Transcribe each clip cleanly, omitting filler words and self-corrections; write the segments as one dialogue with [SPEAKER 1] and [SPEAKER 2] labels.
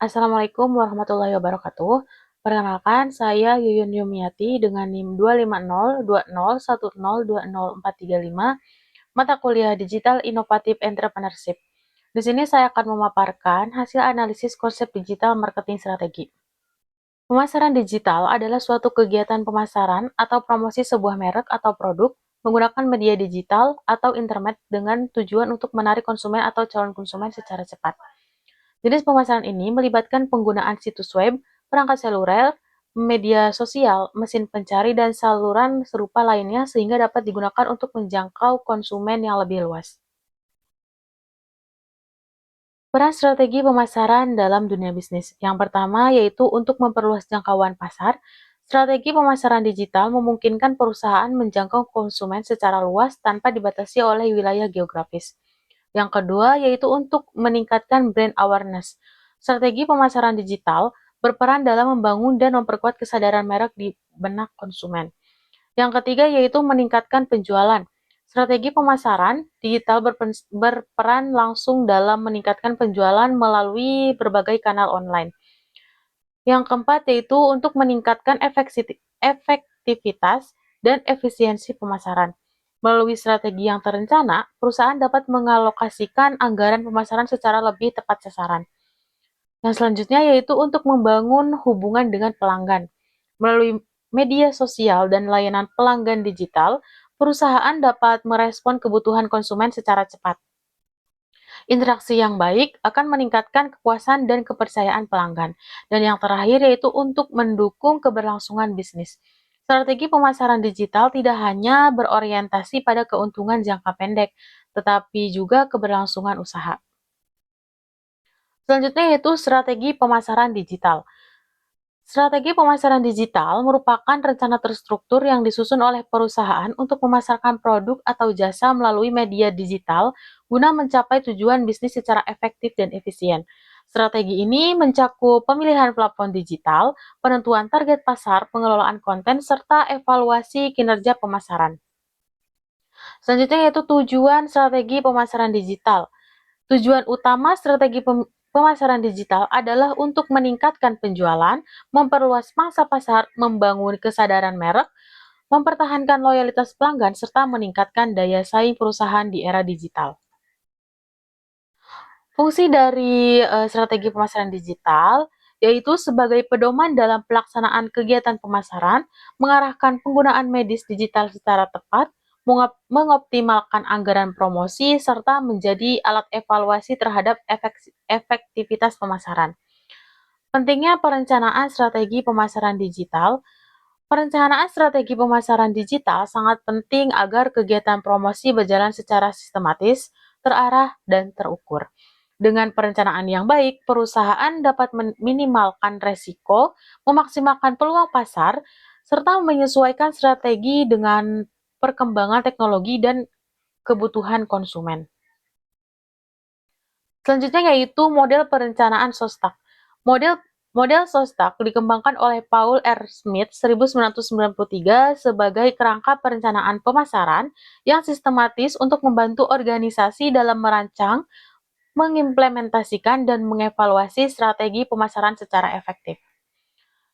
[SPEAKER 1] Assalamualaikum warahmatullahi wabarakatuh. Perkenalkan, saya Yuyun Yumiati dengan NIM 25020102045, mata kuliah Digital Inovatif Entrepreneurship. Di sini saya akan memaparkan hasil analisis konsep digital marketing strategi. Pemasaran digital adalah suatu kegiatan pemasaran atau promosi sebuah merek atau produk menggunakan media digital atau internet dengan tujuan untuk menarik konsumen atau calon konsumen secara cepat. Jenis pemasaran ini melibatkan penggunaan situs web, perangkat seluler, media sosial, mesin pencari, dan saluran serupa lainnya sehingga dapat digunakan untuk menjangkau konsumen yang lebih luas. Peran strategi pemasaran dalam dunia bisnis. Yang pertama yaitu untuk memperluas jangkauan pasar. Strategi pemasaran digital memungkinkan perusahaan menjangkau konsumen secara luas tanpa dibatasi oleh wilayah geografis. Yang kedua yaitu untuk meningkatkan brand awareness. Strategi pemasaran digital berperan dalam membangun dan memperkuat kesadaran merek di benak konsumen. Yang ketiga yaitu meningkatkan penjualan. Strategi pemasaran digital berperan langsung dalam meningkatkan penjualan melalui berbagai kanal online. Yang keempat yaitu untuk meningkatkan efektivitas dan efisiensi pemasaran. Melalui strategi yang terencana, perusahaan dapat mengalokasikan anggaran pemasaran secara lebih tepat sasaran. Yang selanjutnya yaitu untuk membangun hubungan dengan pelanggan. Melalui media sosial dan layanan pelanggan digital, perusahaan dapat merespon kebutuhan konsumen secara cepat. Interaksi yang baik akan meningkatkan kepuasan dan kepercayaan pelanggan. Dan yang terakhir yaitu untuk mendukung keberlangsungan bisnis. Strategi pemasaran digital tidak hanya berorientasi pada keuntungan jangka pendek, tetapi juga keberlangsungan usaha. Selanjutnya yaitu strategi pemasaran digital. Strategi pemasaran digital merupakan rencana terstruktur yang disusun oleh perusahaan untuk memasarkan produk atau jasa melalui media digital guna mencapai tujuan bisnis secara efektif dan efisien. Strategi ini mencakup pemilihan platform digital, penentuan target pasar, pengelolaan konten, serta evaluasi kinerja pemasaran. Selanjutnya yaitu tujuan strategi pemasaran digital. Tujuan utama strategi pemasaran digital adalah untuk meningkatkan penjualan, memperluas masa pasar, membangun kesadaran merek, mempertahankan loyalitas pelanggan, serta meningkatkan daya saing perusahaan di era digital. Fungsi dari strategi pemasaran digital yaitu sebagai pedoman dalam pelaksanaan kegiatan pemasaran, mengarahkan penggunaan medis digital secara tepat, mengoptimalkan anggaran promosi, serta menjadi alat evaluasi terhadap efektivitas pemasaran. Pentingnya perencanaan strategi pemasaran digital. Perencanaan strategi pemasaran digital sangat penting agar kegiatan promosi berjalan secara sistematis, terarah, dan terukur. Dengan perencanaan yang baik, perusahaan dapat meminimalkan resiko, memaksimalkan peluang pasar, serta menyesuaikan strategi dengan perkembangan teknologi dan kebutuhan konsumen. Selanjutnya yaitu model perencanaan Shostak. Model Model Shostak dikembangkan oleh Paul R. Smith 1993 sebagai kerangka perencanaan pemasaran yang sistematis untuk membantu organisasi dalam merancang, mengimplementasikan, dan mengevaluasi strategi pemasaran secara efektif.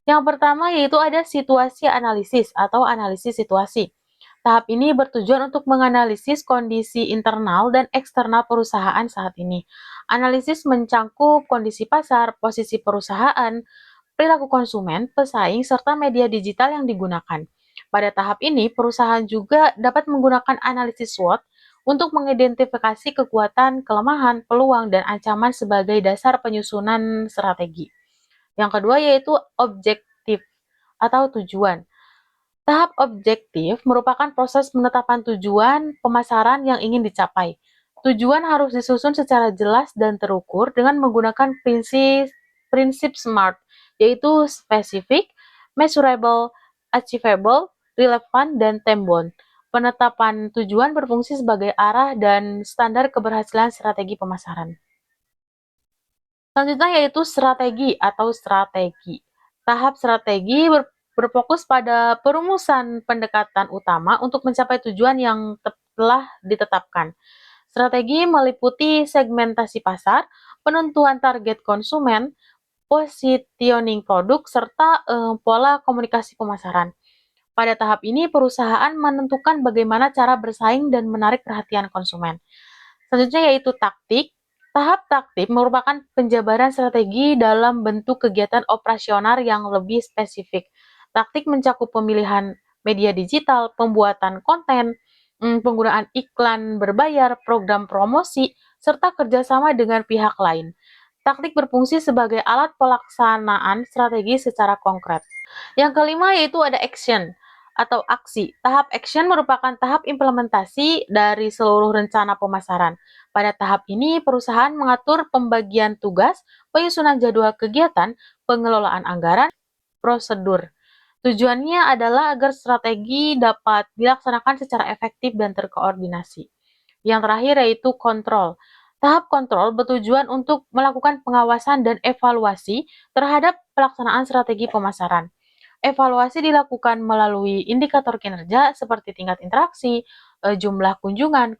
[SPEAKER 1] Yang pertama yaitu ada situasi analisis atau analisis situasi. Tahap ini bertujuan untuk menganalisis kondisi internal dan eksternal perusahaan saat ini. Analisis mencakup kondisi pasar, posisi perusahaan, perilaku konsumen, pesaing, serta media digital yang digunakan. Pada tahap ini, perusahaan juga dapat menggunakan analisis SWOT untuk mengidentifikasi kekuatan, kelemahan, peluang, dan ancaman sebagai dasar penyusunan strategi. Yang kedua yaitu objektif atau tujuan. Tahap objektif merupakan proses penetapan tujuan pemasaran yang ingin dicapai. Tujuan harus disusun secara jelas dan terukur dengan menggunakan prinsip SMART, yaitu spesifik, measurable, achievable, relevant, dan time-bound. Penetapan tujuan berfungsi sebagai arah dan standar keberhasilan strategi pemasaran. Selanjutnya yaitu strategi atau strategi. Tahap strategi berfokus pada perumusan pendekatan utama untuk mencapai tujuan yang telah ditetapkan. Strategi meliputi segmentasi pasar, penentuan target konsumen, positioning produk, serta pola komunikasi pemasaran. Pada tahap ini, perusahaan menentukan bagaimana cara bersaing dan menarik perhatian konsumen. Selanjutnya yaitu taktik. Tahap taktik merupakan penjabaran strategi dalam bentuk kegiatan operasional yang lebih spesifik. Taktik mencakup pemilihan media digital, pembuatan konten, penggunaan iklan berbayar, program promosi, serta kerjasama dengan pihak lain. Taktik berfungsi sebagai alat pelaksanaan strategi secara konkret. Yang kelima yaitu ada action atau aksi. Tahap action merupakan tahap implementasi dari seluruh rencana pemasaran. Pada tahap ini, perusahaan mengatur pembagian tugas, penyusunan jadwal kegiatan, pengelolaan anggaran, prosedur. Tujuannya adalah agar strategi dapat dilaksanakan secara efektif dan terkoordinasi. Yang terakhir yaitu kontrol. Tahap kontrol bertujuan untuk melakukan pengawasan dan evaluasi terhadap pelaksanaan strategi pemasaran. Evaluasi dilakukan melalui indikator kinerja seperti tingkat interaksi, jumlah kunjungan,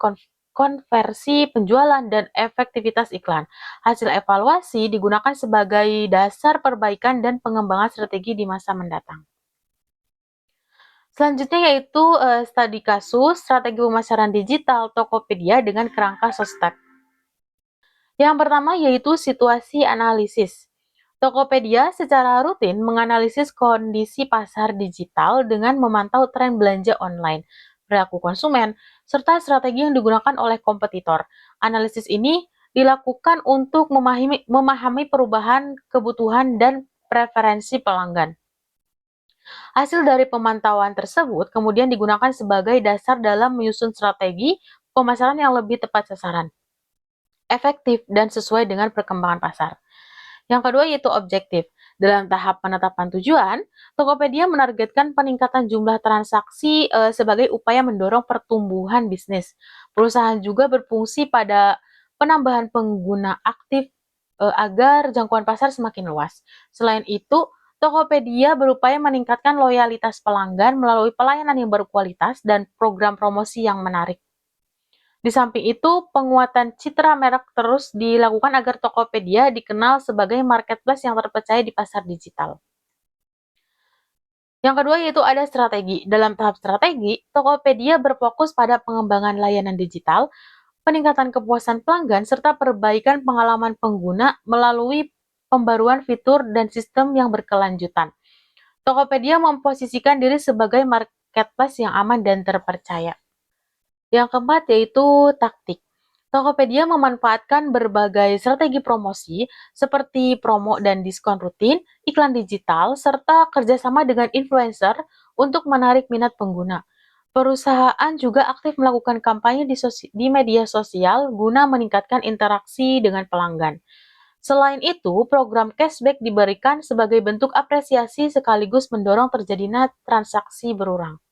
[SPEAKER 1] konversi penjualan, dan efektivitas iklan. Hasil evaluasi digunakan sebagai dasar perbaikan dan pengembangan strategi di masa mendatang. Selanjutnya yaitu studi kasus, strategi pemasaran digital, Tokopedia dengan kerangka SOSTEP. Yang pertama yaitu situasi analisis. Tokopedia secara rutin menganalisis kondisi pasar digital dengan memantau tren belanja online, perilaku konsumen, serta strategi yang digunakan oleh kompetitor. Analisis ini dilakukan untuk memahami perubahan kebutuhan dan preferensi pelanggan. Hasil dari pemantauan tersebut kemudian digunakan sebagai dasar dalam menyusun strategi pemasaran yang lebih tepat sasaran, efektif, dan sesuai dengan perkembangan pasar. Yang kedua yaitu objektif. Dalam tahap penetapan tujuan, Tokopedia menargetkan peningkatan jumlah transaksi sebagai upaya mendorong pertumbuhan bisnis. Perusahaan juga berfungsi pada penambahan pengguna aktif agar jangkauan pasar semakin luas. Selain itu, Tokopedia berupaya meningkatkan loyalitas pelanggan melalui pelayanan yang berkualitas dan program promosi yang menarik. Di samping itu, penguatan citra merek terus dilakukan agar Tokopedia dikenal sebagai marketplace yang terpercaya di pasar digital. Yang kedua yaitu ada strategi. Dalam tahap strategi, Tokopedia berfokus pada pengembangan layanan digital, peningkatan kepuasan pelanggan, serta perbaikan pengalaman pengguna melalui pembaruan fitur dan sistem yang berkelanjutan. Tokopedia memposisikan diri sebagai marketplace yang aman dan terpercaya. Yang keempat yaitu taktik. Tokopedia memanfaatkan berbagai strategi promosi seperti promo dan diskon rutin, iklan digital, serta kerjasama dengan influencer untuk menarik minat pengguna. Perusahaan juga aktif melakukan kampanye di media sosial guna meningkatkan interaksi dengan pelanggan. Selain itu, program cashback diberikan sebagai bentuk apresiasi sekaligus mendorong terjadinya transaksi berulang.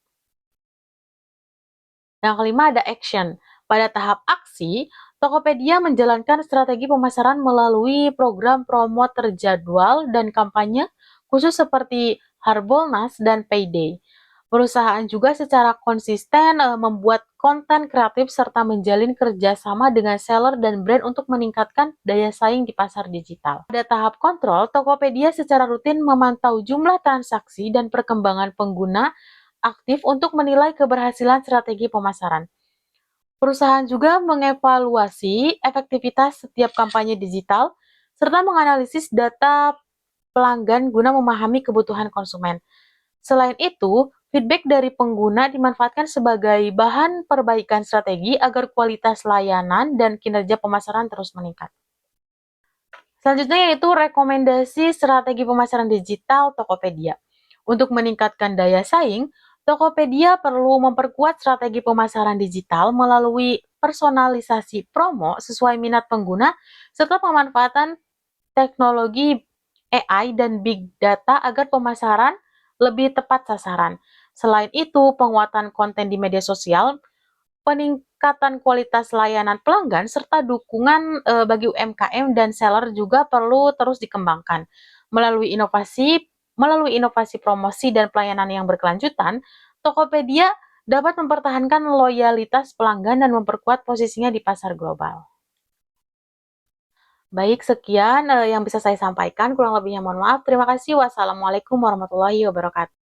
[SPEAKER 1] Yang kelima ada action. Pada tahap aksi, Tokopedia menjalankan strategi pemasaran melalui program promo terjadwal dan kampanye khusus seperti Harbolnas dan Payday. Perusahaan juga secara konsisten membuat konten kreatif serta menjalin kerjasama dengan seller dan brand untuk meningkatkan daya saing di pasar digital. Pada tahap kontrol, Tokopedia secara rutin memantau jumlah transaksi dan perkembangan pengguna aktif untuk menilai keberhasilan strategi pemasaran. Perusahaan juga mengevaluasi efektivitas setiap kampanye digital serta menganalisis data pelanggan guna memahami kebutuhan konsumen. Selain itu, feedback dari pengguna dimanfaatkan sebagai bahan perbaikan strategi agar kualitas layanan dan kinerja pemasaran terus meningkat. Selanjutnya yaitu rekomendasi strategi pemasaran digital Tokopedia. Untuk meningkatkan daya saing, Tokopedia perlu memperkuat strategi pemasaran digital melalui personalisasi promo sesuai minat pengguna, serta pemanfaatan teknologi AI dan big data agar pemasaran lebih tepat sasaran. Selain itu, penguatan konten di media sosial, peningkatan kualitas layanan pelanggan, serta dukungan bagi UMKM dan seller juga perlu terus dikembangkan. Melalui inovasi promosi dan pelayanan yang berkelanjutan, Tokopedia dapat mempertahankan loyalitas pelanggan dan memperkuat posisinya di pasar global. Baik, sekian yang bisa saya sampaikan. Kurang lebihnya mohon maaf. Terima kasih. Wassalamualaikum warahmatullahi wabarakatuh.